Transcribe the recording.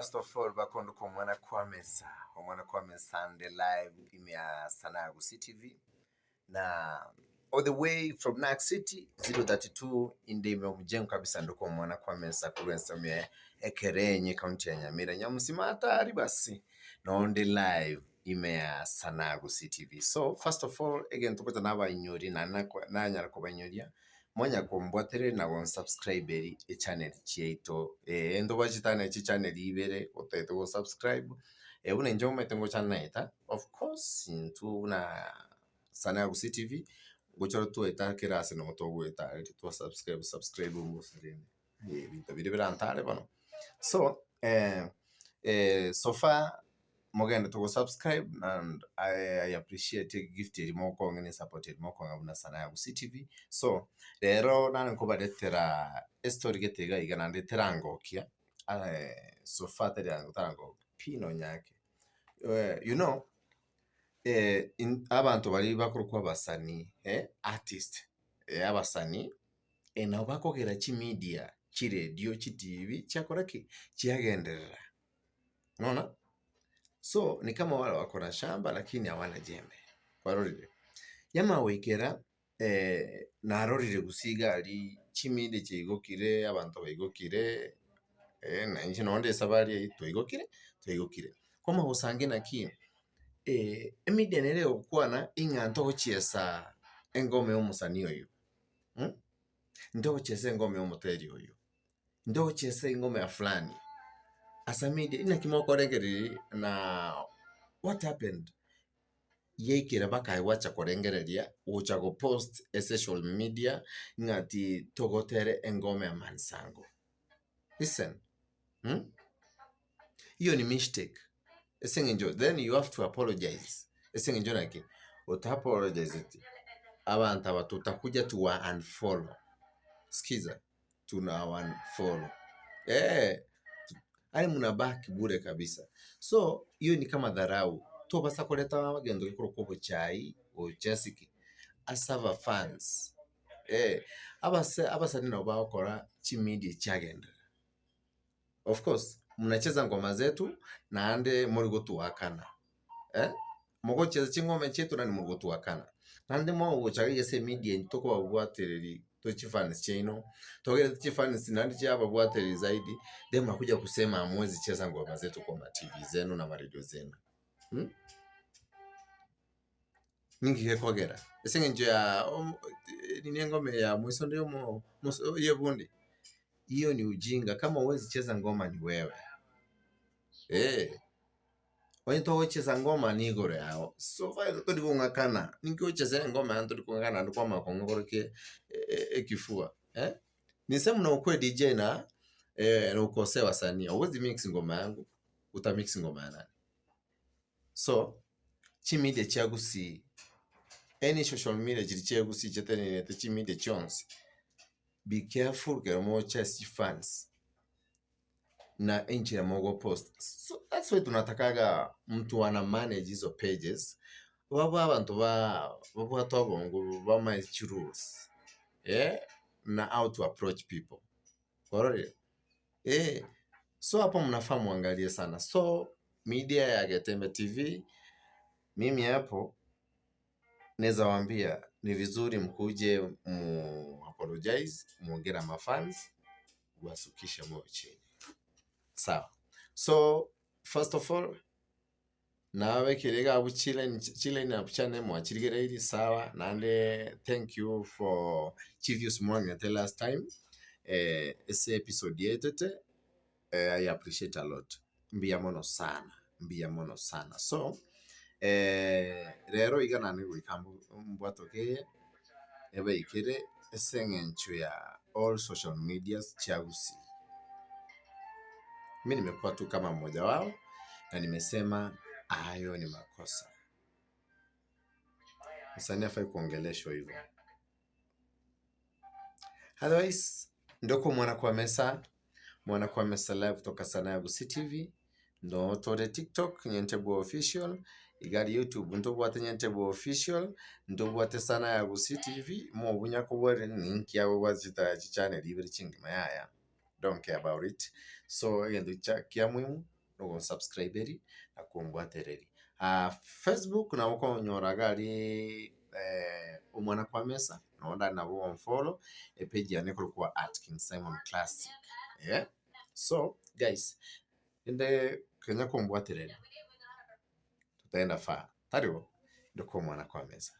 First of all, bakondo kwa mwana kwa mesa and live imya Sanayagu CTV na all the way from Nax City 032 inde mjengo kabisa ndoko mwana kwa mesa kurensa mye ekerenye county ya Nyamira nyamusima hatari basi na onde live imya Sanayagu CTV. So first of all again tukota naba inyori na nyara ko banyoria mwanya kumbwatere na gon subscribe e channel chieto endo bachitana chi channel ibere otete go subscribe una njoma tengo channel eta of course into na Sanayagu CTV gochoro tu eta kirase no to go eta to subscribe musire bintu biri birantare bano. So so far mogenda to subscribe and I appreciate gift mo ko ngene support mo ko ngabuna Sanayagu CTV. So rero nane ko badetera story getega igana ndetera ngokia so far tarango pino nyake you know in abantu bari bakurukwa basani artist abasani na bakogera chi media chi radio chi TV cyakora ki cyagenderera nona. So ni kama wale wako na shamba lakini hawana jembe kwa rorire yama wekera na rorire gusiga ali chimide chigokire abantu bayigokire na nje nonde sabari tuyigokire koma usange na ki emide nere okwana inganto ochiesa engome omusani oyo ndo ochiesa engome omuteri oyo ndo ochiesa engome ya fulani asamide ina kimoko regeri na what happened yekira baka wacha korengereria ucha go post a social media ngati togotere engome ya mansango. Listen hiyo ni mistake esengenjo, then you have to apologize esengenjo naki uta apologize it abantu abatuta tu wa unfollow skiza tuna unfollow ali munabaki bure kabisa. So hiyo ni kama dharau to basa koleta magendo kikurukobo chai o Jessica asava fans abasa nina bakora chi media chagenda. Of course mnacheza ngoma zetu na ande muri gotuwakana mugo cheza chingoma chetu na muri gotuwakana nande mo gochaga yese media ntoko babwatereri to chifans chino togere chifans nandi chaba bwatereri zaidi dema kuja kusema amwezi cheza ngoma zetu kwa TV zenu na radio zenu ningi kekogera esengenjo ya ni ngoma ya mwiso ndio mo yebundi. Hiyo ni ujinga. Kama uwezi cheza ngoma ni wewe wani to cheza ngoma ni gore yao so file to dikungakana ningi cheza ngoma yanto dikungakana ndo kwa makongoroke ekifua ni sema na ukwe DJ na ukose wasanii uwezi mix ngoma yangu uta mix ngoma ya nani? So chi media chagusi any social media chagusi chetene ne chi media chons be careful kero mo chasi fans na inchi ya mogo post. So that's why tunatakaga mtu wana manage hizo pages waba abantu baba tobongo ba my rules na how to approach people korore so hapo mnafahamu angalie sana. So media ya Getembe TV mimi hapo neza waambia ni vizuri mkuje apologize muongera mafans wasukisha moyo chini sawa. So first of all nawe kirega abuchile na channel mwachirigere ili sawa nande thank you for chivius mwanga the last time ese episode yetete I appreciate a lot mbia mono sana. So rero igana ni wikambu mbwatoke ebe ikire esengencho ya all social medias chagusi. Mimi nimekuwa tu kama mmoja wao na nimesema hayo ni makosa. Msanii hafai kuongeleshwa hivyo. Otherwise ndoko mwana kwa mesa live kutoka Sanayagu CTV ndo tore TikTok Nyentebu official igari YouTube ntobwate Nyentebu official ntobwate Sanayagu CTV mo bunyako bwere ninki yawe wazita channel ibiri chingi mayaya don't care about it. So egento kia muhimu no subscribe eri na kumbwatereri. Facebook na uko nyoraga ari umwana kwa mesa no nda na bo follow page ya neko kwa @KingSimon_Classic. Yeah. So guys, inde kenya kumbwatereri tutaenda far tariwo ndo kwa mwana kwa mesa.